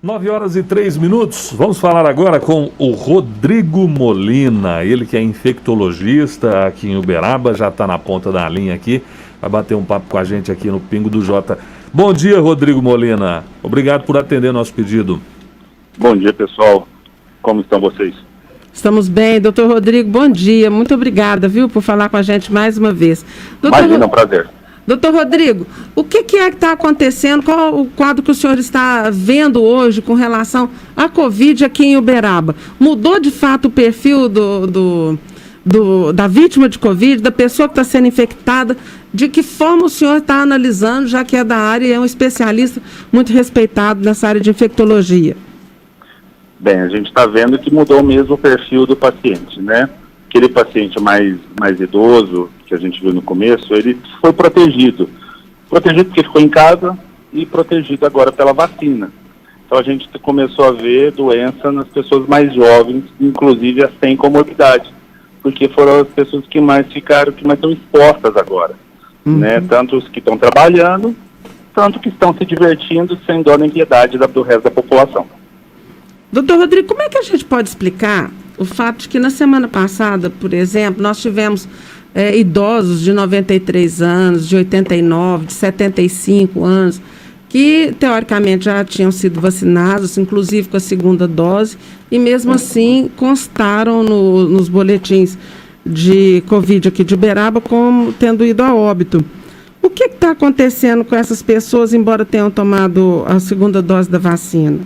9h03. Vamos falar agora com o Rodrigo Molina, ele que é infectologista aqui em Uberaba, já está na ponta da linha aqui, vai bater um papo com a gente aqui no Pingo do Jota. Bom dia, Rodrigo Molina. Obrigado por atender nosso pedido. Bom dia, pessoal. Como estão vocês? Estamos bem, doutor Rodrigo, bom dia. Muito obrigada, viu, por falar com a gente mais uma vez. Imagina, é um prazer. Doutor Rodrigo, o que é que está acontecendo? Qual o quadro que o senhor está vendo hoje com relação à Covid aqui em Uberaba? Mudou de fato o perfil da vítima de Covid, da pessoa que está sendo infectada? De que forma o senhor está analisando, já que é da área e é um especialista muito respeitado nessa área de infectologia? Bem, a gente está vendo que mudou mesmo o perfil do paciente, né? Aquele paciente mais idoso, que a gente viu no começo, ele foi protegido. Protegido porque ficou em casa e protegido agora pela vacina. Então a gente começou a ver doença nas pessoas mais jovens, inclusive as sem comorbidade, porque foram as pessoas que mais estão expostas agora. Né? Tanto os que estão trabalhando, tanto que estão se divertindo sem dó nem piedade do resto da população. Doutor Rodrigo, como é que a gente pode explicar o fato de que na semana passada, por exemplo, nós tivemos idosos de 93 anos, de 89, de 75 anos, que teoricamente já tinham sido vacinados, inclusive com a segunda dose, e mesmo assim constaram nos boletins de Covid aqui de Uberaba como tendo ido a óbito. O que está acontecendo com essas pessoas, embora tenham tomado a segunda dose da vacina?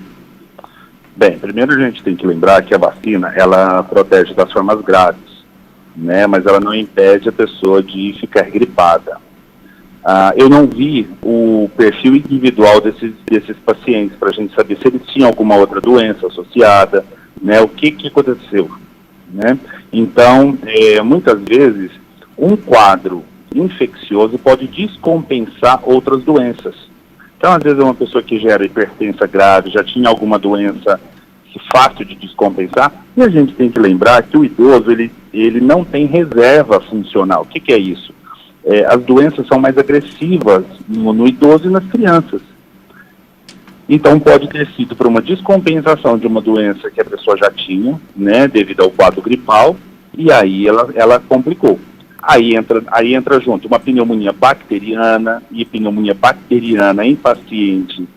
Bem, primeiro a gente tem que lembrar que a vacina, ela protege das formas graves, né? Mas ela não impede a pessoa de ficar gripada. Eu não vi o perfil individual desses pacientes para a gente saber se eles tinham alguma outra doença associada, né? O que aconteceu, né? Então, muitas vezes, um quadro infeccioso pode descompensar outras doenças. Então, às vezes, é uma pessoa que gera hipertensa grave, já tinha alguma doença fácil de descompensar, e a gente tem que lembrar que o idoso, ele não tem reserva funcional. O que é isso? As doenças são mais agressivas no idoso e nas crianças. Então, pode ter sido por uma descompensação de uma doença que a pessoa já tinha, né, devido ao quadro gripal, e aí ela complicou. Aí entra junto uma pneumonia bacteriana, e pneumonia bacteriana em paciente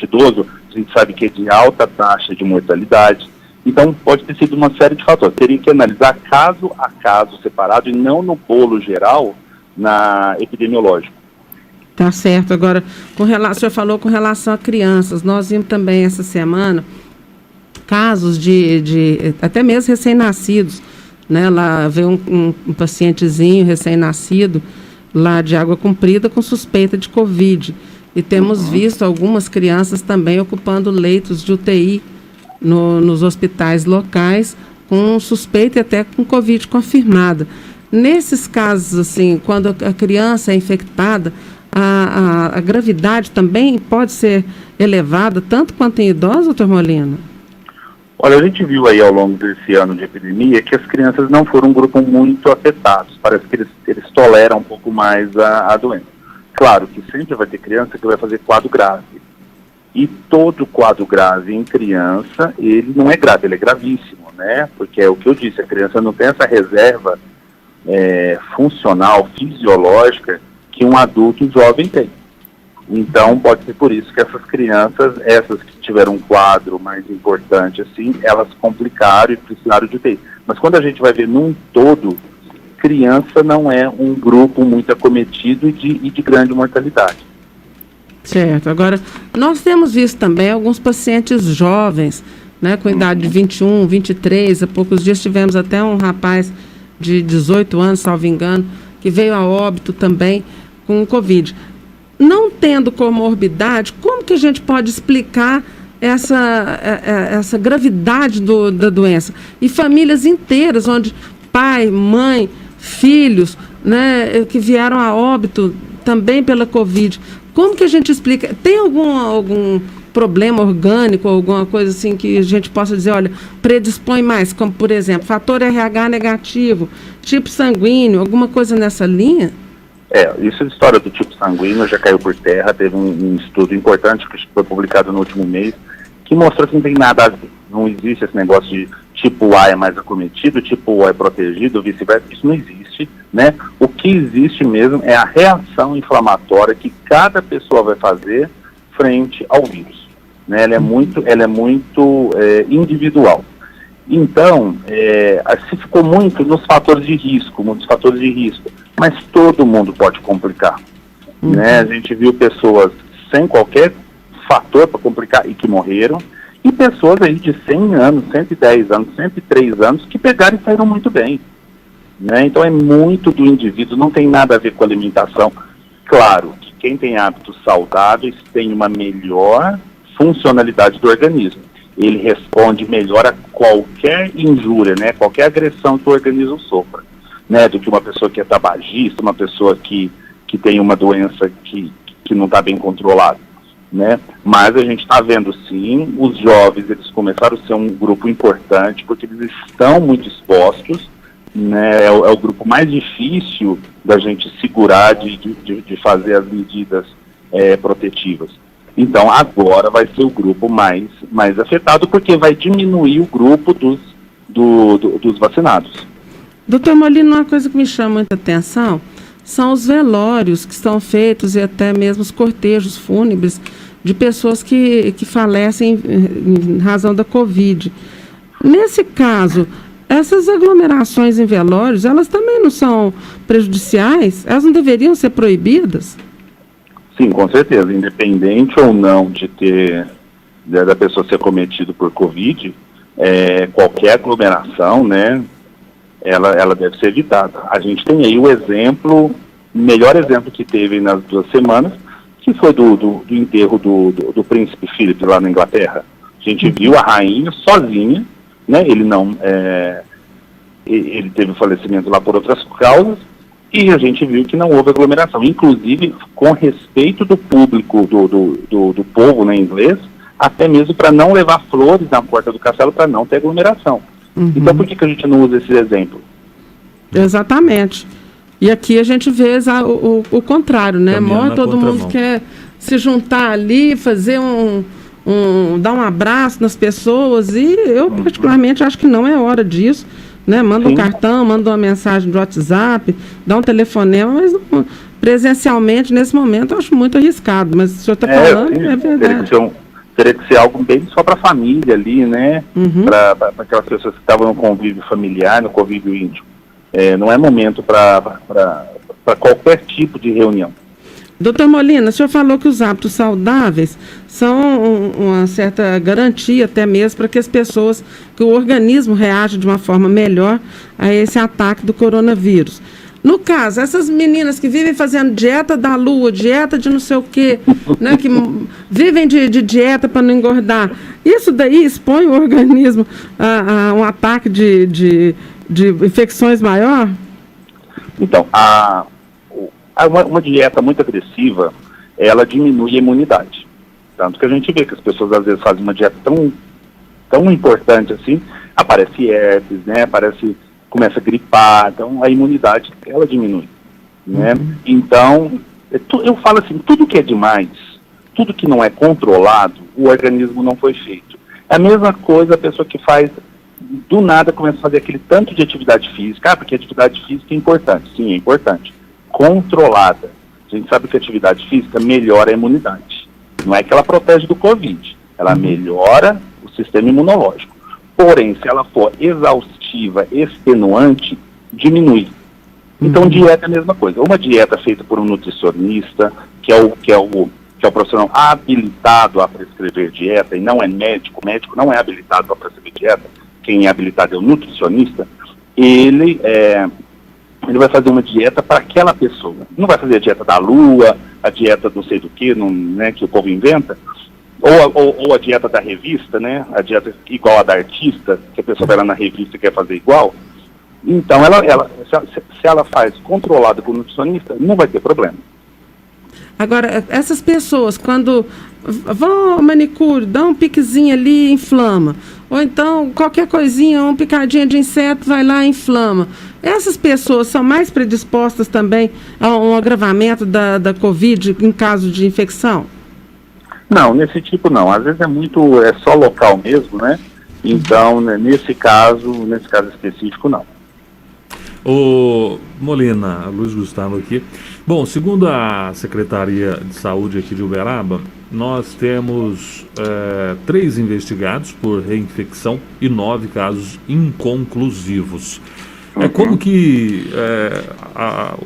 idoso, a gente sabe que é de alta taxa de mortalidade. Então, pode ter sido uma série de fatores. Teria que analisar caso a caso separado e não no bolo geral epidemiológico. Tá certo. Agora, o senhor falou com relação a crianças. Nós vimos também essa semana casos de até mesmo recém-nascidos, né? Lá veio um pacientezinho recém-nascido lá de Água Comprida com suspeita de Covid. E temos visto algumas crianças também ocupando leitos de UTI nos hospitais locais com suspeita e até com Covid confirmada. Nesses casos, assim, quando a criança é infectada, a gravidade também pode ser elevada, tanto quanto em idosos, doutor Molina? Olha, a gente viu aí ao longo desse ano de epidemia que as crianças não foram um grupo muito afetado. Parece que eles toleram um pouco mais a doença. Claro que sempre vai ter criança que vai fazer quadro grave. E todo quadro grave em criança, ele não é grave, ele é gravíssimo, né? Porque é o que eu disse, a criança não tem essa reserva funcional, fisiológica, que um adulto jovem tem. Então, pode ser por isso que essas crianças, essas que tiveram um quadro mais importante, assim, elas complicaram e precisaram de UTI. Mas quando a gente vai ver num todo, criança não é um grupo muito acometido e de grande mortalidade. Certo. Agora, nós temos visto também alguns pacientes jovens, né, com idade de 21, 23, há poucos dias tivemos até um rapaz de 18 anos, salvo engano, que veio a óbito também com Covid. Não tendo comorbidade, como que a gente pode explicar essa gravidade da doença? E famílias inteiras, onde pai, mãe, filhos, né, que vieram a óbito também pela Covid. Como que a gente explica? Tem algum problema orgânico, alguma coisa assim que a gente possa dizer, olha, predispõe mais, como por exemplo, fator RH negativo, tipo sanguíneo, alguma coisa nessa linha? Isso de história do tipo sanguíneo já caiu por terra. Teve um estudo importante que foi publicado no último mês, que mostrou que não tem nada a ver. Não existe esse negócio de tipo A é mais acometido, tipo O é protegido, vice-versa. Isso não existe, né? O que existe mesmo é a reação inflamatória que cada pessoa vai fazer frente ao vírus, né? Ela é muito individual. Então, se ficou muito nos fatores de risco, mas todo mundo pode complicar, né? A gente viu pessoas sem qualquer fator para complicar e que morreram, e pessoas aí de 100 anos, 110 anos, 103 anos, que pegaram e saíram muito bem, né? Então é muito do indivíduo, não tem nada a ver com alimentação. Claro que quem tem hábitos saudáveis tem uma melhor funcionalidade do organismo. Ele responde melhor a qualquer injúria, né? Qualquer agressão que o organismo sofra, né? Do que uma pessoa que é tabagista, uma pessoa que tem uma doença que não está bem controlada, né? Mas a gente está vendo sim, os jovens, eles começaram a ser um grupo importante, porque eles estão muito expostos, né? É o grupo mais difícil da gente segurar, de fazer as medidas protetivas. Então agora vai ser o grupo mais afetado, porque vai diminuir o grupo dos vacinados. Doutor Molina, uma coisa que me chama muita atenção são os velórios que estão feitos e até mesmo os cortejos fúnebres de pessoas que falecem em razão da Covid. Nesse caso, essas aglomerações em velórios, elas também não são prejudiciais? Elas não deveriam ser proibidas? Sim, com certeza. Independente ou não da pessoa ser acometida por Covid, qualquer aglomeração, né, ela deve ser evitada. A gente tem aí o melhor exemplo que teve nas 2 semanas, que foi do enterro do príncipe Philip lá na Inglaterra. A gente viu a rainha sozinha, né? Ele teve falecimento lá por outras causas, e a gente viu que não houve aglomeração, inclusive com respeito do público, do povo, né, inglês, até mesmo para não levar flores na porta do castelo, para não ter aglomeração. Então por que a gente não usa esse exemplo? Exatamente. E aqui a gente vê o contrário, né? Todo mundo quer se juntar ali, fazer dar um abraço nas pessoas, e eu particularmente acho que não é hora disso, né? Manda um cartão, manda uma mensagem do WhatsApp, dá um telefonema, mas não, presencialmente nesse momento eu acho muito arriscado, mas o senhor está falando, é verdade. Teria que ser algo bem só para a família ali, né? Para aquelas pessoas que estavam no convívio familiar, no convívio íntimo. Não é momento para qualquer tipo de reunião. Doutor Molina, o senhor falou que os hábitos saudáveis são uma certa garantia até mesmo para que que o organismo reaja de uma forma melhor a esse ataque do coronavírus. No caso, essas meninas que vivem fazendo dieta da lua, dieta de não sei o quê, né, que vivem de dieta para não engordar, isso daí expõe o organismo a um ataque de infecções maior? Então, uma dieta muito agressiva, ela diminui a imunidade. Tanto que a gente vê que as pessoas às vezes fazem uma dieta tão importante assim, aparece herpes, né, começa a gripar, então a imunidade, ela diminui, né? Então, eu falo assim, tudo que é demais, tudo que não é controlado, o organismo não foi feito. É a mesma coisa a pessoa que faz, do nada começa a fazer aquele tanto de atividade física, porque a atividade física é importante, sim, é importante, controlada. A gente sabe que a atividade física melhora a imunidade, não é que ela protege do Covid, ela melhora o sistema imunológico. Porém, se ela for exaustiva, extenuante, diminui. Então, dieta é a mesma coisa. Uma dieta feita por um nutricionista, que é o profissional habilitado a prescrever dieta, e não é médico, o médico não é habilitado a prescrever dieta, quem é habilitado é o nutricionista, ele vai fazer uma dieta para aquela pessoa. Não vai fazer a dieta da lua, a dieta do sei do que, né, que o povo inventa, ou a dieta da revista, né? A dieta igual a da artista, que a pessoa vai lá na revista e quer fazer igual. Então, se ela faz controlada por nutricionista, não vai ter problema. Agora, essas pessoas, quando vão ao manicure, dão um piquezinho ali, inflama. Ou então, qualquer coisinha, uma picadinha de inseto, vai lá e inflama. Essas pessoas são mais predispostas também a um agravamento da Covid em caso de infecção? Não, nesse tipo não. Às vezes é só local mesmo, né? Então, né, nesse caso específico, não. Ô Molina, Luiz Gustavo aqui. Bom, segundo a Secretaria de Saúde aqui de Uberaba, nós temos 3 investigados por reinfecção e 9 casos inconclusivos. Como que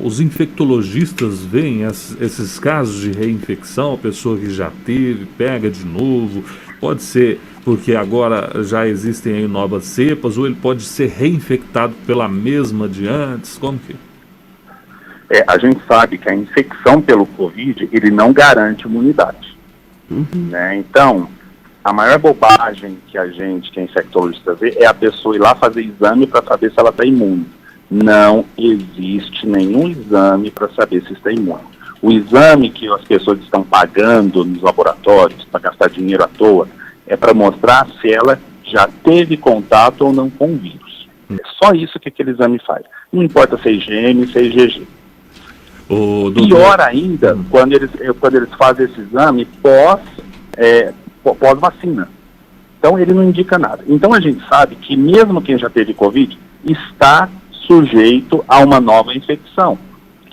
os infectologistas veem esses casos de reinfecção, a pessoa que já teve, pega de novo, pode ser porque agora já existem aí novas cepas, ou ele pode ser reinfectado pela mesma de antes, como que? A gente sabe que a infecção pelo Covid, ele não garante imunidade. Né? Então, a maior bobagem que a infectologista vê é a pessoa ir lá fazer exame para saber se ela está imune. Não existe nenhum exame para saber se está imune. O exame que as pessoas estão pagando nos laboratórios para gastar dinheiro à toa é para mostrar se ela já teve contato ou não com o vírus. É só isso que aquele exame faz. Não importa se é IgM, se é IgG. Pior ainda, quando eles fazem esse exame pós-vacina. Então, ele não indica nada. Então, a gente sabe que mesmo quem já teve Covid está sujeito a uma nova infecção.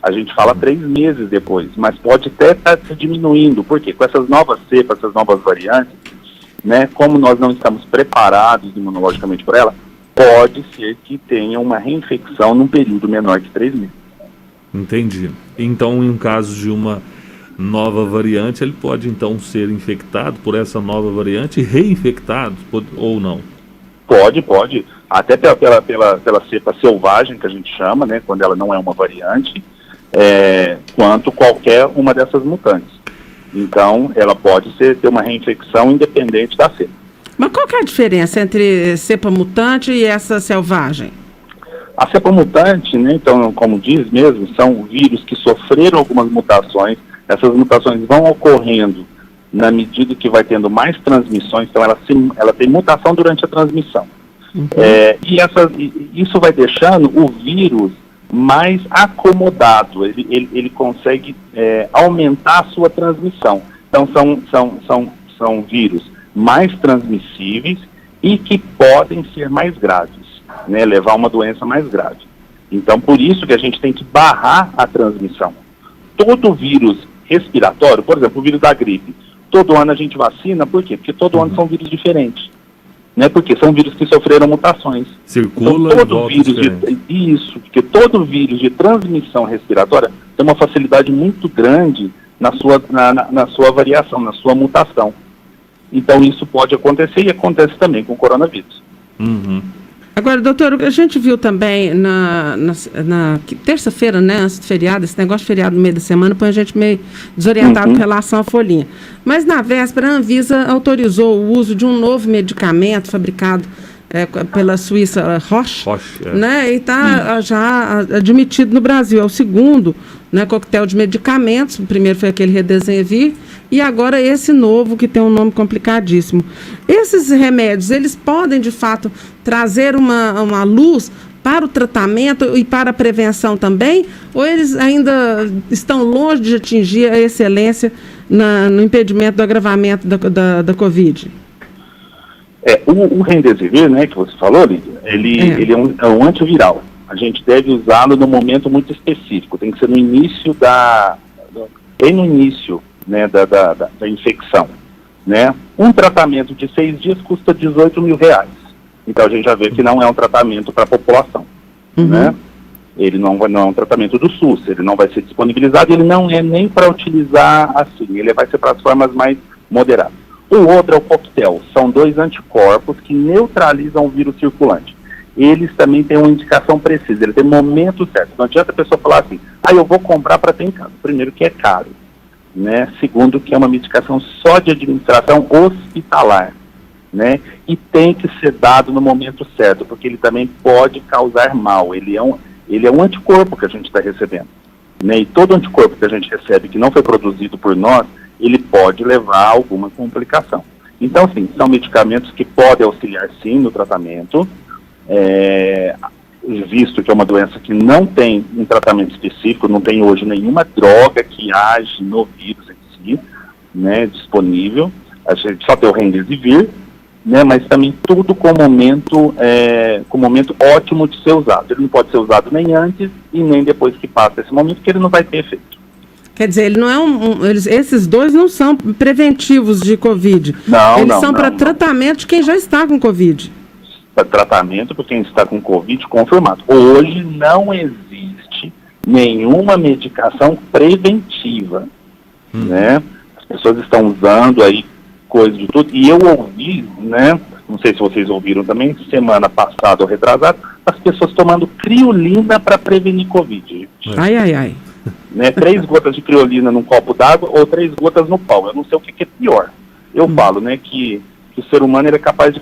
A gente fala 3 meses depois, mas pode até estar se diminuindo. Por quê? Com essas novas cepas, essas novas variantes, né, como nós não estamos preparados imunologicamente para ela, pode ser que tenha uma reinfecção num período menor que 3 meses. Entendi. Então, em caso de uma nova variante, ele pode então ser infectado por essa nova variante e reinfectado, ou não? Pode. Até pela cepa selvagem, que a gente chama, né, quando ela não é uma variante, quanto qualquer uma dessas mutantes. Então, ela pode ter uma reinfecção independente da cepa. Mas qual que é a diferença entre cepa mutante e essa selvagem? A cepa mutante, né, então, como diz mesmo, são vírus que sofreram algumas mutações. Essas mutações vão ocorrendo na medida que vai tendo mais transmissões, então ela tem mutação durante a transmissão. Isso vai deixando o vírus mais acomodado, ele consegue aumentar a sua transmissão. Então são vírus mais transmissíveis e que podem ser mais graves, né, levar a uma doença mais grave. Então, por isso que a gente tem que barrar a transmissão. Todo vírus respiratório, por exemplo, o vírus da gripe, todo ano a gente vacina, por quê? Porque todo ano são vírus diferentes. Né? Porque são vírus que sofreram mutações. Circula então, todo vírus porque todo vírus de transmissão respiratória tem uma facilidade muito grande na sua variação, na sua mutação. Então isso pode acontecer e acontece também com o coronavírus. Agora, doutor, a gente viu também na terça-feira, né, antes do feriado, esse negócio de feriado no meio da semana põe a gente meio desorientado com relação à folhinha. Mas na véspera, a Anvisa autorizou o uso de um novo medicamento fabricado pela Suíça Roche, né, e está já admitido no Brasil. É o segundo, né, coquetel de medicamentos. O primeiro foi aquele Redesivir e agora esse novo que tem um nome complicadíssimo. Esses remédios, eles podem de fato trazer uma luz para o tratamento e para a prevenção também, ou eles ainda estão longe de atingir a excelência no impedimento do agravamento da Covid? O Remdesivir, né, que você falou, Lídia, ele é um antiviral. A gente deve usá-lo num momento muito específico. Tem que ser no início né, da infecção. Né? Um tratamento de 6 dias custa R$18 mil. Então a gente já vê que não é um tratamento para a população. Né? Ele não é um tratamento do SUS, ele não vai ser disponibilizado, ele não é nem para utilizar assim, ele vai ser para as formas mais moderadas. O outro é o coquetel, são 2 anticorpos que neutralizam o vírus circulante. Eles também têm uma indicação precisa, ele tem momento certo. Não adianta a pessoa falar assim, eu vou comprar para ter em casa. Primeiro que é caro, né? Segundo que é uma medicação só de administração hospitalar, né? E tem que ser dado no momento certo, porque ele também pode causar mal. Ele é um anticorpo que a gente está recebendo, né? E todo anticorpo que a gente recebe que não foi produzido por nós, ele pode levar a alguma complicação. Então, sim, são medicamentos que podem auxiliar, sim, no tratamento, visto que é uma doença que não tem um tratamento específico, não tem hoje nenhuma droga que age no vírus em si, né, disponível. A gente só tem o Remdesivir, né, mas também tudo com momento ótimo de ser usado. Ele não pode ser usado nem antes e nem depois que passa esse momento, porque ele não vai ter efeito. Quer dizer, ele não é esses dois não são preventivos de Covid. Eles são para tratamento de quem já está com Covid. Para tratamento para quem está com Covid confirmado. Hoje não existe nenhuma medicação preventiva, né? As pessoas estão usando aí coisas de tudo, e eu ouvi, né, não sei se vocês ouviram também, semana passada ou retrasada, as pessoas tomando criolina para prevenir Covid. Ai. Né, 3 gotas de criolina num copo d'água ou 3 gotas no pau. Eu não sei o que é pior. Eu falo, né, que o ser humano ele é capaz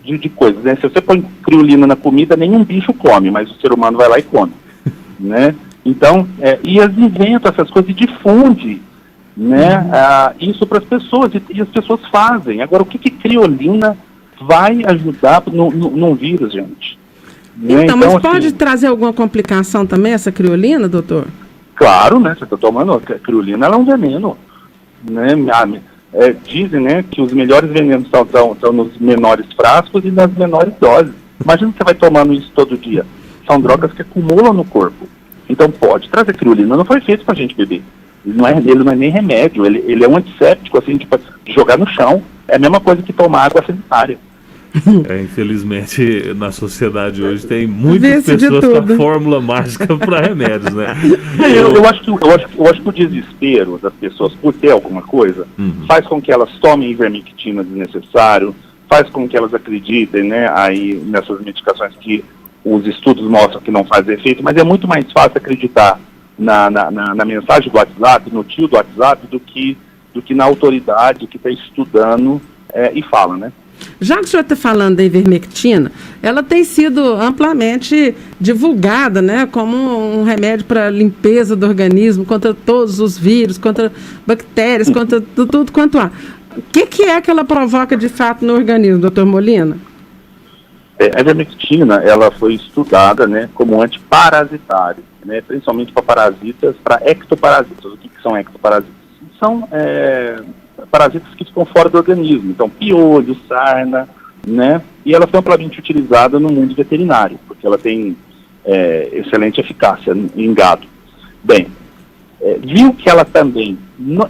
de coisas, né? Se você põe criolina na comida, nenhum bicho come, mas o ser humano vai lá e come, né? Então, e eles inventam essas coisas e difundem, né, isso para as pessoas, e as pessoas fazem. Agora, o que criolina vai ajudar num vírus, gente? Né? Então, mas pode trazer alguma complicação também, essa criolina, doutor? Claro, né, você está tomando, a criolina ela é um veneno, né, dizem, né, que os melhores venenos estão nos menores frascos e nas menores doses. Imagina que você vai tomando isso todo dia. São drogas que acumulam no corpo. Então pode trazer criolina, não foi feito pra gente beber. Ele não é nem remédio, ele é um antisséptico, assim, de jogar no chão. É a mesma coisa que tomar água sanitária. Infelizmente, na sociedade hoje tem muitas pessoas com a fórmula mágica para remédios, né? Eu acho que o desespero das pessoas por ter alguma coisa faz com que elas tomem ivermectina desnecessário, faz com que elas acreditem, né, aí nessas medicações que os estudos mostram que não faz efeito, mas é muito mais fácil acreditar na mensagem do WhatsApp, no tio do WhatsApp, do que na autoridade que está estudando e fala, né? Já que o senhor está falando da ivermectina, ela tem sido amplamente divulgada, né, como um remédio para limpeza do organismo, contra todos os vírus, contra bactérias, contra tudo quanto há. O que é que ela provoca de fato no organismo, doutor Molina? A ivermectina, ela foi estudada, né, como antiparasitário, né, principalmente para parasitas, para ectoparasitas. O que são ectoparasitas? São parasitas que ficam fora do organismo, então piolho, sarna, né, e ela foi amplamente utilizada no mundo veterinário, porque ela tem excelente eficácia em gado. Bem, viu que ela também,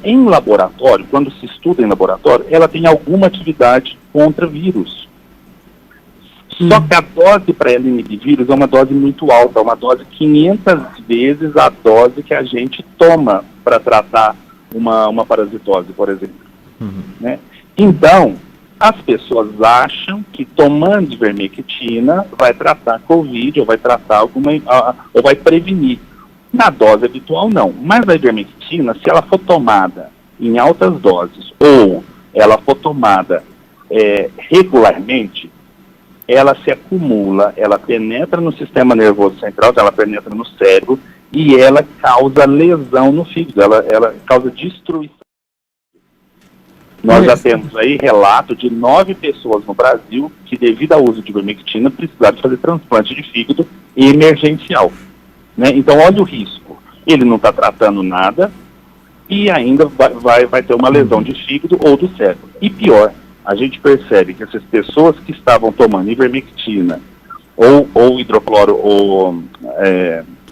em laboratório, quando se estuda em laboratório, ela tem alguma atividade contra vírus. Só que a dose para ela inibir vírus é uma dose muito alta, uma dose 500 vezes a dose que a gente toma para tratar uma parasitose, por exemplo. Né? Então, as pessoas acham que tomando ivermectina vai tratar Covid ou vai tratar ou vai prevenir. Na dose habitual, não. Mas a ivermectina, se ela for tomada em altas doses ou ela for tomada regularmente, ela se acumula, ela penetra no sistema nervoso central, ela penetra no cérebro e ela causa lesão no fígado, ela causa destruição. Nós já temos aí relato de 9 pessoas no Brasil que, devido ao uso de ivermectina, precisaram fazer transplante de fígado emergencial. Né? Então, olha o risco. Ele não está tratando nada e ainda vai ter uma lesão de fígado ou do cérebro. E pior, a gente percebe que essas pessoas que estavam tomando ivermectina ou hidrocloro ou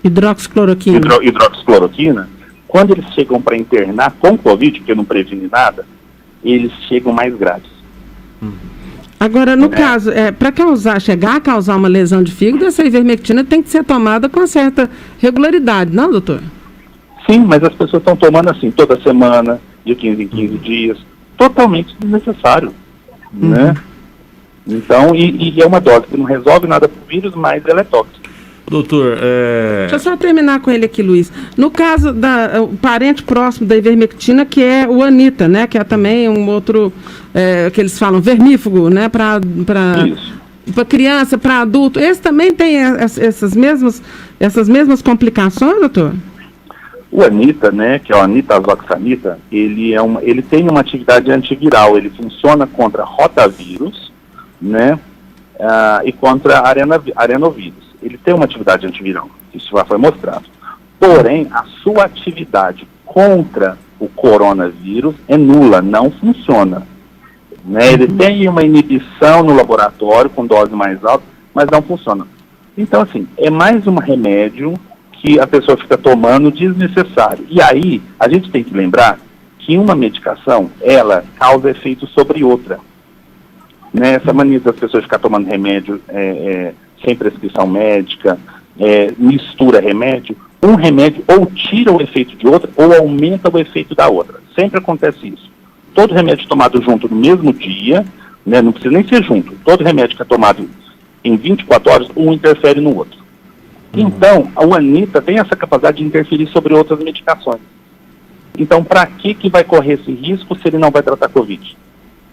hidroxicloroquina, quando eles chegam para internar com Covid, porque não previne nada, eles chegam mais graves. Agora, no caso, para chegar a causar uma lesão de fígado, essa ivermectina tem que ser tomada com certa regularidade, não, doutor? Sim, mas as pessoas estão tomando assim, toda semana, de 15 em 15 dias, totalmente desnecessário, né? Então, e é uma dose que não resolve nada para o vírus, mas ela é tóxica. Doutor, Deixa eu só terminar com ele aqui, Luiz. No caso o parente próximo da ivermectina, que é o anita, né? Que é também um outro, que eles falam, vermífugo, né? Para criança, para adulto. Esse também tem essas mesmas complicações, doutor? O anita, né? Que é o anita-azoxanita, ele tem uma atividade antiviral. Ele funciona contra rotavírus, né? E contra arenovírus. Ele tem uma atividade antiviral, isso já foi mostrado. Porém, a sua atividade contra o coronavírus é nula, não funciona. Né? Ele tem uma inibição no laboratório com dose mais alta, mas não funciona. Então, assim, é mais um remédio que a pessoa fica tomando desnecessário. E aí, a gente tem que lembrar que uma medicação, ela causa efeito sobre outra. Né? Essa mania das pessoas ficar tomando remédio sem prescrição médica, mistura remédio, um remédio ou tira o efeito de outra ou aumenta o efeito da outra. Sempre acontece isso. Todo remédio tomado junto no mesmo dia, né, não precisa nem ser junto, todo remédio que é tomado em 24 horas, um interfere no outro. Então, a Anita tem essa capacidade de interferir sobre outras medicações. Então, para que vai correr esse risco se ele não vai tratar Covid?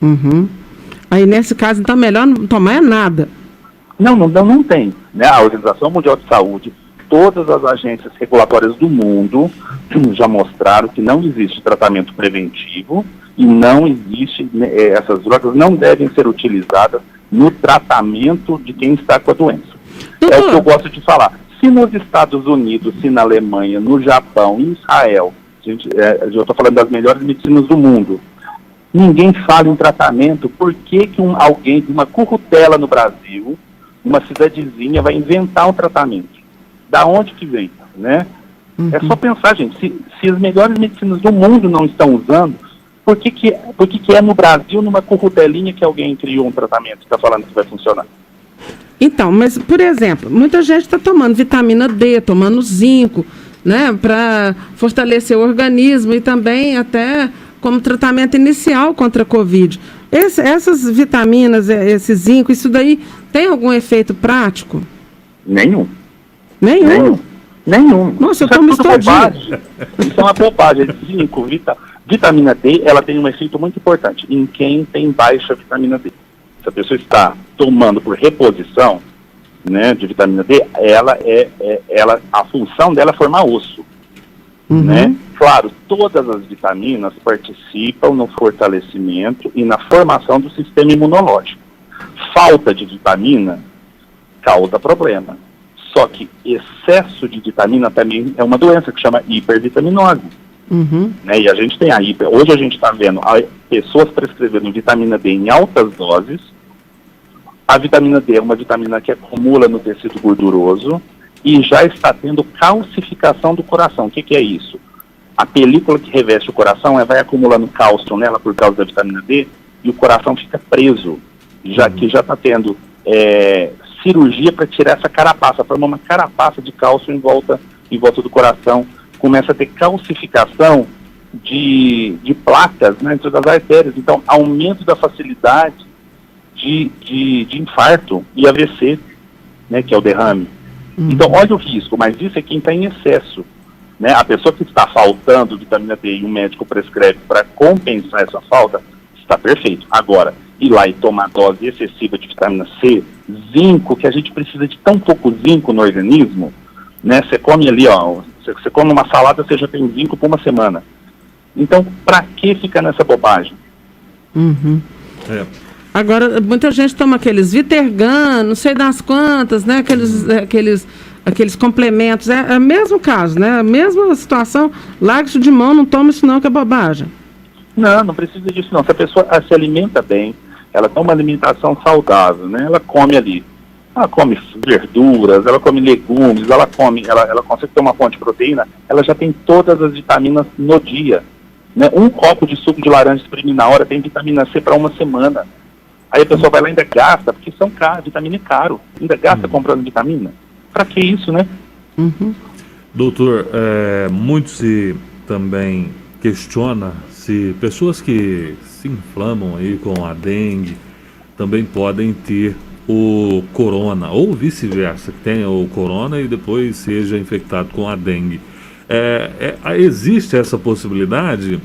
Uhum. Aí, nesse caso, então, melhor não tomar nada. Não tem. Né? A Organização Mundial de Saúde, todas as agências regulatórias do mundo já mostraram que não existe tratamento preventivo e não existe, essas drogas não devem ser utilizadas no tratamento de quem está com a doença. É o que eu gosto de falar. Se nos Estados Unidos, se na Alemanha, no Japão, em Israel, eu estou falando das melhores medicinas do mundo, ninguém fala em tratamento, por que alguém de uma currutela no Brasil, uma cidadezinha, vai inventar um tratamento? Da onde que vem, né? Uhum. É só pensar, gente, se as melhores medicinas do mundo não estão usando, por que é no Brasil, numa currutelinha, que alguém criou um tratamento e está falando que vai funcionar? Então, mas, por exemplo, muita gente está tomando vitamina D, tomando zinco, né, para fortalecer o organismo e também até como tratamento inicial contra a Covid. Essas vitaminas, esse zinco, isso daí tem algum efeito prático? Nenhum. Nenhum? Nenhum. Nossa, eu tomo isso todinho. Isso é uma bobagem. Zinco, vitamina D, ela tem um efeito muito importante em quem tem baixa vitamina D. Se a pessoa está tomando por reposição, né, de vitamina D, a função dela é formar osso. Uhum. Né? Claro, todas as vitaminas participam no fortalecimento e na formação do sistema imunológico. Falta de vitamina causa problema. Só que excesso de vitamina também é uma doença que chama hipervitaminose. Uhum. Né? E a gente tem hoje a gente está vendo pessoas prescrevendo vitamina D em altas doses. A vitamina D é uma vitamina que acumula no tecido gorduroso e já está tendo calcificação do coração. O que é isso? A película que reveste o coração vai acumulando cálcio nela por causa da vitamina D e o coração fica preso, que já está tendo cirurgia para tirar essa carapaça, formar uma carapaça de cálcio em volta do coração. Começa a ter calcificação de placas, né, dentro das artérias. Então, aumento da facilidade de infarto e AVC, né, que é o derrame. Então, olha o risco, mas isso é quem está em excesso. Né? A pessoa que está faltando vitamina D e o médico prescreve para compensar essa falta, está perfeito. Agora, ir lá e tomar dose excessiva de vitamina C, zinco, que a gente precisa de tão pouco zinco no organismo, né? Você come ali, você come uma salada, você já tem zinco por uma semana. Então, para que ficar nessa bobagem? Uhum. Agora, muita gente toma aqueles Vitergan, não sei das quantas, né? Aqueles complementos. É o mesmo caso, né? A mesma situação. Larga isso de mão, não toma isso não, que é bobagem. Não precisa disso não. Se a pessoa se alimenta bem, ela tem uma alimentação saudável, né? Ela come ali. Ela come verduras, ela come legumes, ela consegue ter uma fonte de proteína, ela já tem todas as vitaminas no dia. Né? Um copo de suco de laranja espremido na hora tem vitamina C para uma semana. Aí a pessoa vai lá e ainda gasta, porque vitamina é caro, ainda gasta comprando vitamina. Para que isso, né? Uhum. Doutor, muito se também questiona se pessoas que se inflamam aí com a dengue também podem ter o corona, ou vice-versa, que tenha o corona e depois seja infectado com a dengue. Existe essa possibilidade?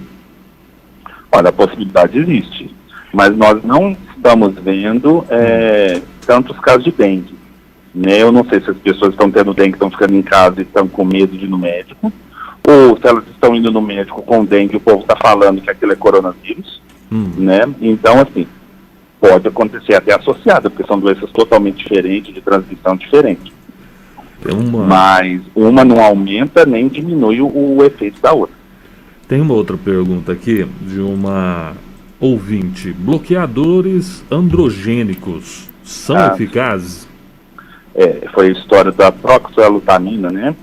Olha, a possibilidade existe, mas nós não estamos vendo tantos casos de dengue. Né? Eu não sei se as pessoas estão tendo dengue, estão ficando em casa e estão com medo de ir no médico, ou se elas estão indo no médico com dengue e o povo está falando que aquilo é coronavírus. Né? Então, assim, pode acontecer até associado, porque são doenças totalmente diferentes, de transmissão diferente. Mas uma não aumenta nem diminui o efeito da outra. Tem uma outra pergunta aqui de uma ouvinte. Bloqueadores androgênicos são eficazes? Foi a história da proxalutamina, né?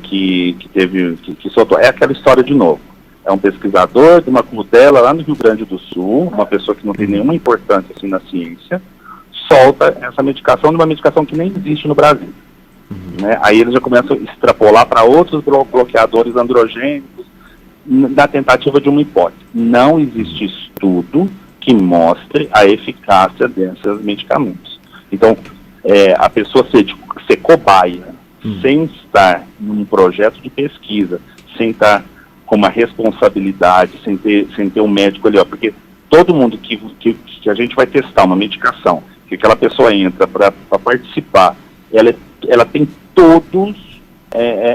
Que soltou. É aquela história de novo. É um pesquisador de uma tutela lá no Rio Grande do Sul, uma pessoa que não tem nenhuma importância assim na ciência, solta essa medicação, numa medicação que nem existe no Brasil. Né? Aí eles já começam a extrapolar para outros bloqueadores androgênicos na tentativa de uma hipótese. Não existe estudo que mostre a eficácia desses medicamentos. Então, a pessoa ser cobaia, sem estar num projeto de pesquisa, sem estar com uma responsabilidade, sem ter um médico ali, porque todo mundo que a gente vai testar uma medicação, que aquela pessoa entra para participar, ela tem todos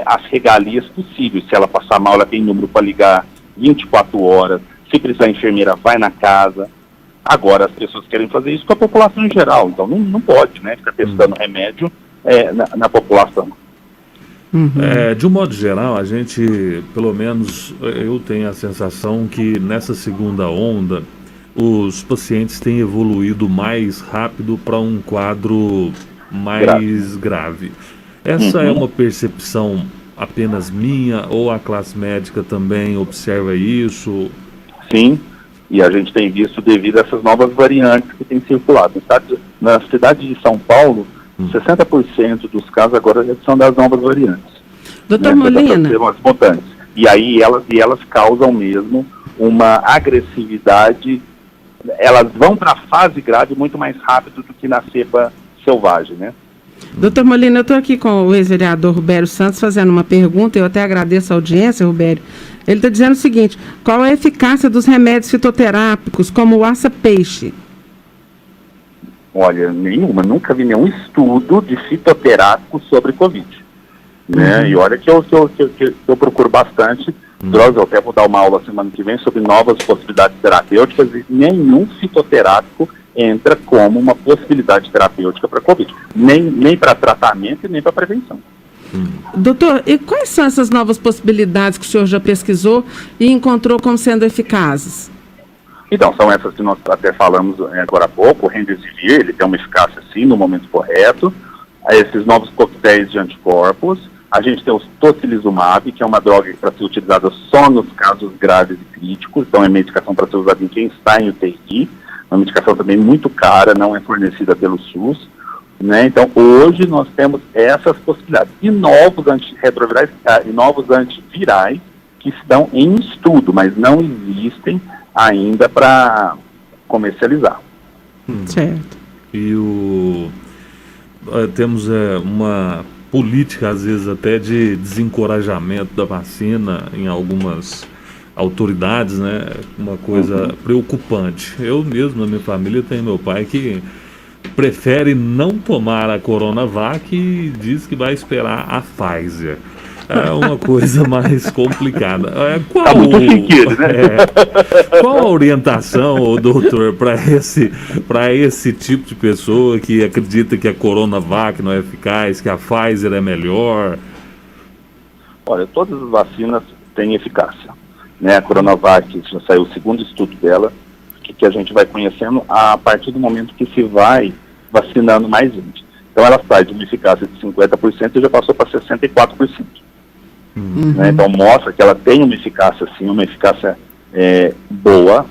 as regalias possíveis. Se ela passar mal, ela tem número para ligar 24 horas, se precisar a enfermeira vai na casa. Agora as pessoas querem fazer isso com a população em geral, então não pode, né, ficar testando remédio na população. De um modo geral, a gente, pelo menos eu tenho a sensação que nessa segunda onda os pacientes têm evoluído mais rápido para um quadro mais grave. Essa é uma percepção apenas minha ou a classe médica também observa isso? Sim, e a gente tem visto devido a essas novas variantes que têm circulado. Na cidade de São Paulo, 60% dos casos agora são das novas variantes. Doutor Molina. E aí elas causam mesmo uma agressividade, elas vão para a fase grave muito mais rápido do que na cepa selvagem, né? Doutor Molina, eu estou aqui com o ex-vereador Rubério Santos fazendo uma pergunta, eu até agradeço a audiência, Rubério. Ele está dizendo o seguinte: qual a eficácia dos remédios fitoterápicos, como o aça-peixe? Olha, nenhuma. Nunca vi nenhum estudo de fitoterápico sobre Covid. Né? E olha que eu procuro bastante drogas, eu até vou dar uma aula semana que vem sobre novas possibilidades terapêuticas, e nenhum fitoterápico entra como uma possibilidade terapêutica para Covid. Nem para tratamento e nem para prevenção. Doutor, e quais são essas novas possibilidades que o senhor já pesquisou e encontrou como sendo eficazes? Então, são essas que nós até falamos agora há pouco. O Remdesivir, ele tem uma eficácia sim no momento correto. Esses novos coquetéis de anticorpos. A gente tem o tocilizumab, que é uma droga para ser utilizada só nos casos graves e críticos. Então, é medicação para ser usada em quem está em UTI. Uma medicação também muito cara, não é fornecida pelo SUS. Né? Então, hoje nós temos essas possibilidades. E novos antirretrovirais e novos antivirais que estão em estudo, mas não existem ainda para comercializar. Certo. E temos uma política, às vezes, até de desencorajamento da vacina em algumas autoridades, né? Uma coisa preocupante. Eu mesmo, na minha família, tenho meu pai que prefere não tomar a Coronavac e diz que vai esperar a Pfizer. É uma coisa mais complicada. Qual a orientação, doutor, para esse tipo de pessoa que acredita que a Coronavac não é eficaz, que a Pfizer é melhor? Olha, todas as vacinas têm eficácia. Né? A Coronavac, já saiu o segundo estudo dela, que a gente vai conhecendo a partir do momento que se vai vacinando mais gente. Então ela sai de uma eficácia de 50% e já passou para 64%. Né? Então mostra que ela tem uma eficácia sim, uma eficácia boa,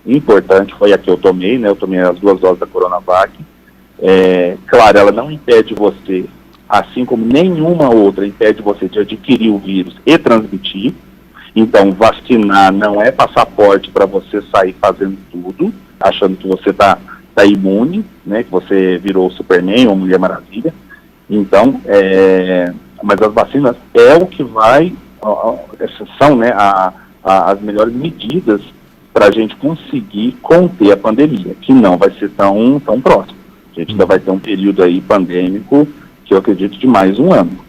importante. Foi a que eu tomei, né? Eu tomei as 2 doses da Coronavac. Claro, ela não impede você, assim como nenhuma outra impede você de adquirir o vírus e transmitir. Então vacinar não é passaporte para você sair fazendo tudo, achando que você está imune, né? Que você virou Superman ou Mulher Maravilha. Então, mas as vacinas é o que vai, são, né, as melhores medidas para a gente conseguir conter a pandemia, que não vai ser tão próximo. A gente ainda vai ter um período aí pandêmico, que eu acredito, de mais um ano.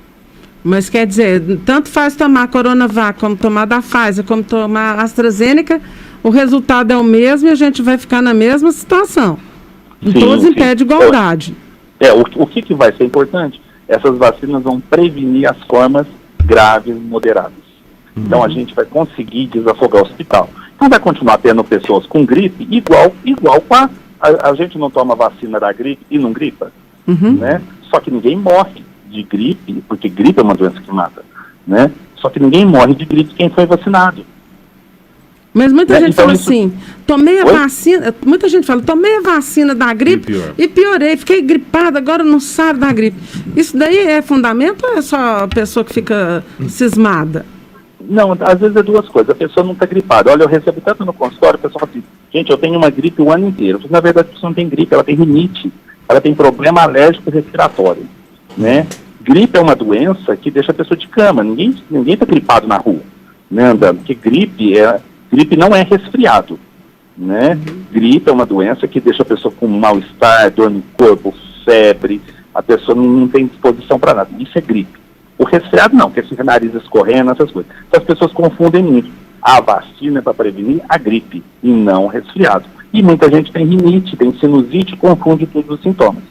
Mas quer dizer, tanto faz tomar a Coronavac, como tomar da Pfizer, como tomar a AstraZeneca, o resultado é o mesmo e a gente vai ficar na mesma situação. Todos impedem igualdade. O que vai ser importante? Essas vacinas vão prevenir as formas graves e moderadas. Então a gente vai conseguir desafogar o hospital. Então vai continuar tendo pessoas com gripe igual com a gente não toma vacina da gripe e não gripa, né? Só que ninguém morre de gripe, porque gripe é uma doença que mata, né? Só que ninguém morre de gripe quem foi vacinado. Mas muita gente então fala isso... assim, tomei a vacina, muita gente fala, tomei a vacina da gripe e piorei, fiquei gripada, agora não saio da gripe. Isso daí é fundamento ou é só a pessoa que fica cismada? Não, às vezes é duas coisas, a pessoa não está gripada. Olha, eu recebo tanto no consultório, a pessoa fala assim, gente, eu tenho uma gripe o ano inteiro. Na verdade, a pessoa não tem gripe, ela tem rinite, ela tem problema alérgico respiratório, né? Gripe é uma doença que deixa a pessoa de cama, ninguém está gripado na rua, né, andando, porque gripe não é resfriado, né? Gripe é uma doença que deixa a pessoa com mal-estar, dor no corpo, febre, a pessoa não tem disposição para nada. Isso é gripe. O resfriado não, que é esse nariz escorrendo, essas coisas. Então as pessoas confundem muito. A vacina é para prevenir a gripe e não o resfriado. E muita gente tem rinite, tem sinusite, confunde todos os sintomas.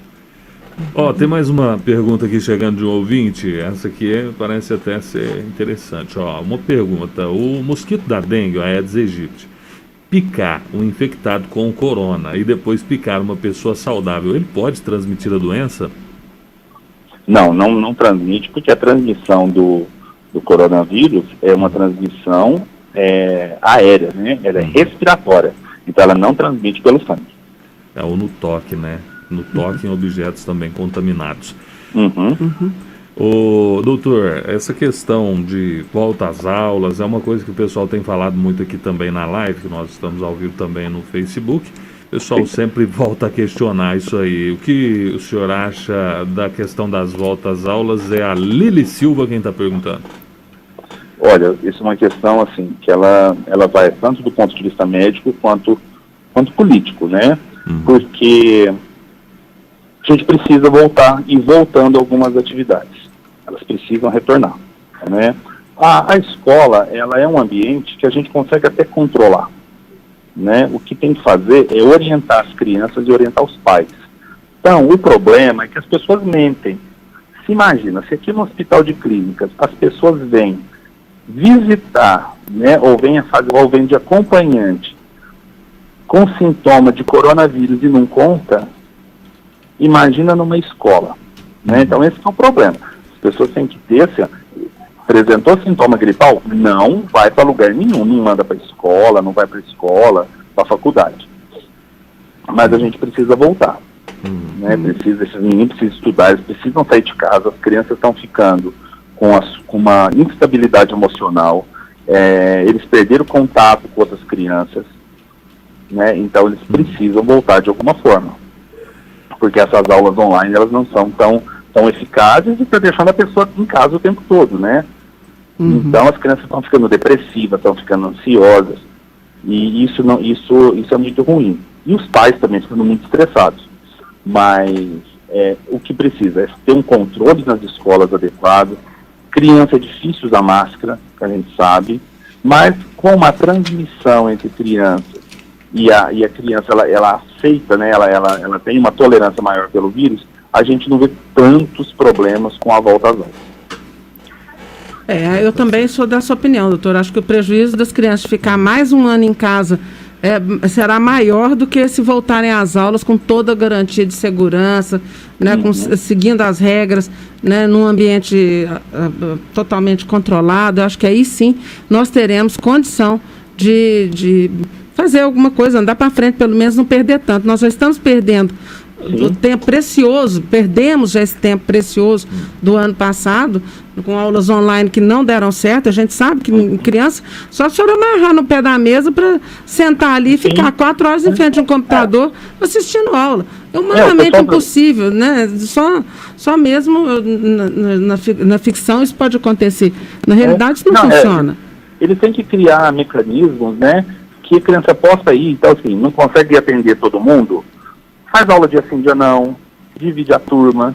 Tem mais uma pergunta aqui chegando de um ouvinte. Essa aqui parece até ser interessante. Uma pergunta. O mosquito da dengue, a Aedes aegypti, picar um infectado com corona e depois picar uma pessoa saudável, ele pode transmitir a doença? Não transmite, porque a transmissão do coronavírus é uma transmissão aérea, né? Ela é respiratória. Então ela não transmite pelo sangue. Ou no toque, né? No toque em objetos também contaminados. Doutor, essa questão de volta às aulas é uma coisa que o pessoal tem falado muito aqui também na live, que nós estamos ao vivo também no Facebook. O pessoal sempre volta a questionar isso aí. O que o senhor acha da questão das voltas às aulas? É a Lili Silva quem está perguntando. Olha, isso é uma questão assim, que ela vai tanto do ponto de vista médico quanto político, né? Porque a gente precisa voltar e voltando algumas atividades. Elas precisam retornar, né? A escola, ela é um ambiente que a gente consegue até controlar, né? O que tem que fazer é orientar as crianças e orientar os pais. Então, o problema é que as pessoas mentem. Se imagina, se aqui no hospital de clínicas as pessoas vêm visitar, né, ou vêm de acompanhante com sintoma de coronavírus e não conta, imagina numa escola, né? Então esse é o problema. As pessoas têm que ter, assim, apresentou sintoma gripal, não vai para lugar nenhum, não manda para escola, não vai para escola, para faculdade. Mas a gente precisa voltar, né? Esses meninos precisam estudar, eles precisam sair de casa, as crianças estão ficando com uma instabilidade emocional, eles perderam contato com outras crianças, né? Então eles precisam voltar de alguma forma, porque essas aulas online elas não são tão eficazes e está deixando a pessoa em casa o tempo todo, né? Então as crianças estão ficando depressivas, estão ficando ansiosas, e isso é muito ruim. E os pais também ficando muito estressados. Mas o que precisa é ter um controle nas escolas adequado. Criança é difícil usar máscara, que a gente sabe, mas com uma transmissão entre crianças e a criança ela aceita, né? Ela tem uma tolerância maior pelo vírus, a gente não vê tantos problemas com a volta às aulas. Eu também sou dessa opinião, doutor. Acho que o prejuízo das crianças ficar mais um ano em casa será maior do que se voltarem às aulas com toda a garantia de segurança, né, seguindo as regras, né, num ambiente totalmente controlado. Acho que aí sim nós teremos condição de fazer alguma coisa, andar para frente, pelo menos não perder tanto. Nós já estamos perdendo o tempo precioso, perdemos já esse tempo precioso do ano passado, com aulas online que não deram certo. A gente sabe que criança, só se for amarrar no pé da mesa para sentar ali e ficar 4 horas em frente a um computador assistindo aula. É humanamente impossível, né? Só mesmo na ficção isso pode acontecer. Na realidade isso não funciona. Eles têm que criar mecanismos, né, que a criança possa ir. Então, assim, não consegue atender todo mundo, faz aula dia sim, dia não, divide a turma,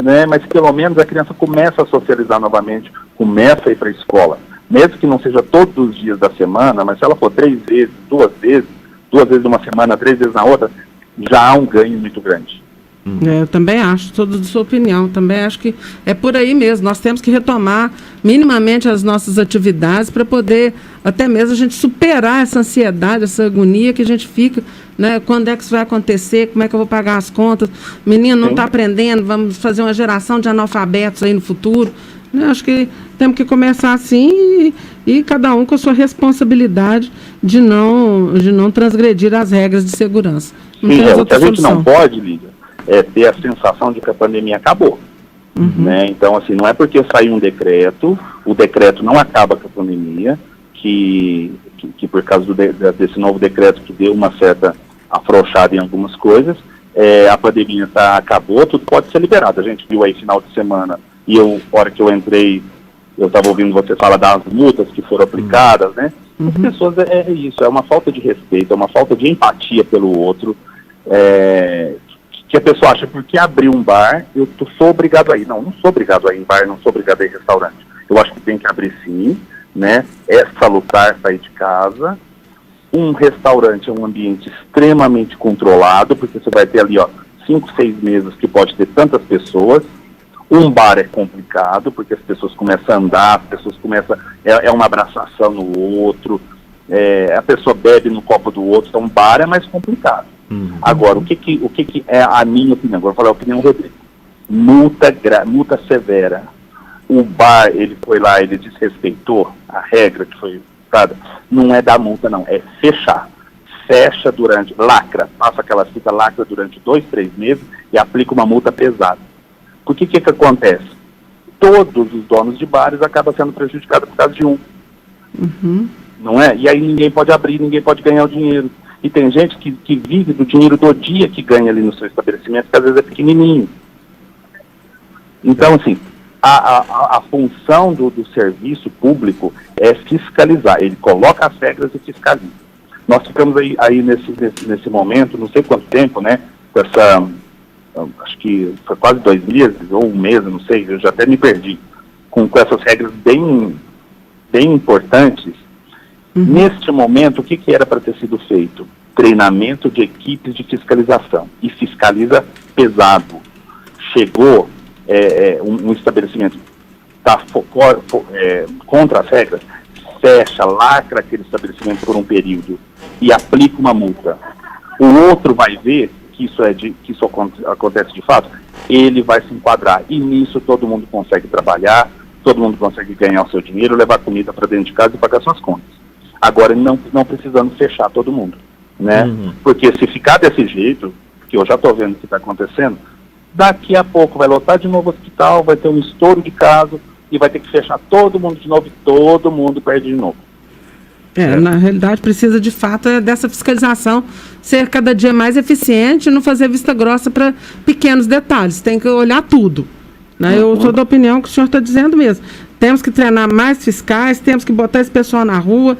né? Mas pelo menos a criança começa a socializar novamente, começa a ir para a escola. Mesmo que não seja todos os dias da semana, mas se ela for 3 vezes, 2 vezes, 2 vezes numa semana, 3 vezes na outra, já há um ganho muito grande. Eu também acho, sou da sua opinião, também acho que é por aí mesmo. Nós temos que retomar minimamente as nossas atividades para poder até mesmo a gente superar essa ansiedade, essa agonia que a gente fica, né? Quando é que isso vai acontecer, como é que eu vou pagar as contas, o menino não está aprendendo, vamos fazer uma geração de analfabetos aí no futuro. Eu acho que temos que começar assim e cada um com a sua responsabilidade de não transgredir as regras de segurança. Sim, o que a gente não pode, Lídia, é ter a sensação de que a pandemia acabou. Né? Então, assim, não é porque saiu um decreto, o decreto não acaba com a pandemia, que por causa desse novo decreto que deu uma certa afrouxada em algumas coisas, a pandemia acabou, tudo pode ser liberado. A gente viu aí final de semana, e a hora que eu entrei, eu estava ouvindo você falar das multas que foram aplicadas, né? As pessoas, isso, é uma falta de respeito, é uma falta de empatia pelo outro, que a pessoa acha, porque abrir um bar, eu sou obrigado a ir. Não sou obrigado a ir em bar, não sou obrigado a ir em restaurante. Eu acho que tem que abrir sim, né? É salutar sair de casa. Um restaurante é um ambiente extremamente controlado, porque você vai ter ali, 5, 6 mesas que pode ter tantas pessoas. Um bar é complicado, porque as pessoas começam a andar, as pessoas começam... É uma abraçação no outro, a pessoa bebe no copo do outro, então um bar é mais complicado. Agora, o que é a minha opinião? Agora eu vou falar a opinião do Rodrigo. Multa severa. O bar, ele foi lá, ele desrespeitou a regra que foi dada. Não é dar multa, não, é fechar. Fecha lacra, passa aquela fita, lacra durante 2, 3 meses e aplica uma multa pesada. Porque que acontece? Todos os donos de bares acabam sendo prejudicados por causa de um. Não é? E aí ninguém pode abrir, ninguém pode ganhar o dinheiro. E tem gente que vive do dinheiro do dia que ganha ali no seu estabelecimento, que às vezes é pequenininho. Então, assim, a função do serviço público é fiscalizar. Ele coloca as regras e fiscaliza. Nós ficamos aí nesse momento, não sei quanto tempo, né, com essa... acho que foi quase 2 meses, ou 1 mês, não sei, eu já até me perdi, com essas regras bem importantes. Neste momento, o que era para ter sido feito? Treinamento de equipes de fiscalização, e fiscaliza pesado. Chegou um estabelecimento está contra as regras, fecha, lacra aquele estabelecimento por um período e aplica uma multa. O outro vai ver que isso acontece de fato, ele vai se enquadrar. E nisso todo mundo consegue trabalhar, todo mundo consegue ganhar o seu dinheiro, levar comida para dentro de casa e pagar suas contas. Agora, não precisando fechar todo mundo, né? Porque se ficar desse jeito, que eu já estou vendo o que está acontecendo, daqui a pouco vai lotar de novo o hospital, vai ter um estouro de caso e vai ter que fechar todo mundo de novo e todo mundo perde de novo. Na realidade, precisa de fato dessa fiscalização ser cada dia mais eficiente e não fazer vista grossa para pequenos detalhes. Tem que olhar tudo. Né? Eu sou da opinião que o senhor está dizendo mesmo. Temos que treinar mais fiscais, temos que botar esse pessoal na rua,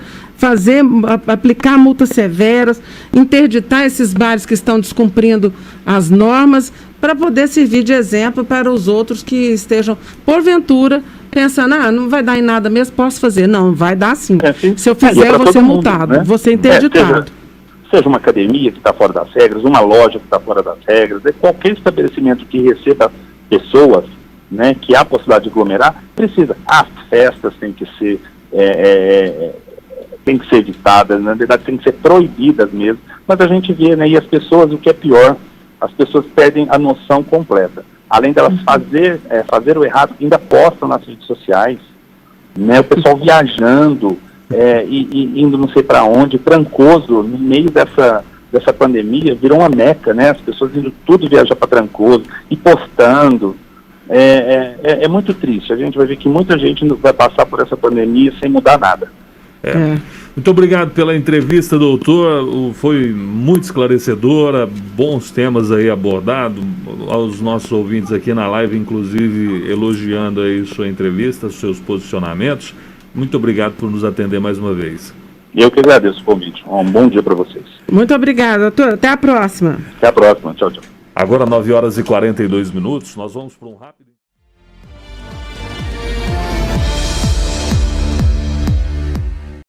aplicar multas severas, interditar esses bares que estão descumprindo as normas, para poder servir de exemplo para os outros que estejam, porventura, pensando, não vai dar em nada mesmo, posso fazer. Não, vai dar sim. Se eu fizer, eu vou ser multado, né? Vou ser interditado. Seja uma academia que está fora das regras, uma loja que está fora das regras, qualquer estabelecimento que receba pessoas, né, que há a possibilidade de aglomerar, precisa. As festas têm que ser evitadas, na verdade têm que ser proibidas mesmo, mas a gente vê, né, e as pessoas, o que é pior, as pessoas perdem a noção completa. Além delas fazer o errado, ainda postam nas redes sociais, né, o pessoal viajando, e indo não sei para onde, Trancoso, no meio dessa pandemia, virou uma meca, né, as pessoas indo tudo viajar para Trancoso, e postando. É muito triste. A gente vai ver que muita gente vai passar por essa pandemia sem mudar nada. Muito obrigado pela entrevista, doutor. Foi muito esclarecedora, bons temas aí abordados, aos nossos ouvintes aqui na live, inclusive elogiando aí sua entrevista, seus posicionamentos. Muito obrigado por nos atender mais uma vez. Eu que agradeço o convite. Um bom dia para vocês. Muito obrigado, doutor. Até a próxima. Até a próxima. Tchau, tchau. Agora 9h42, nós vamos para um rápido...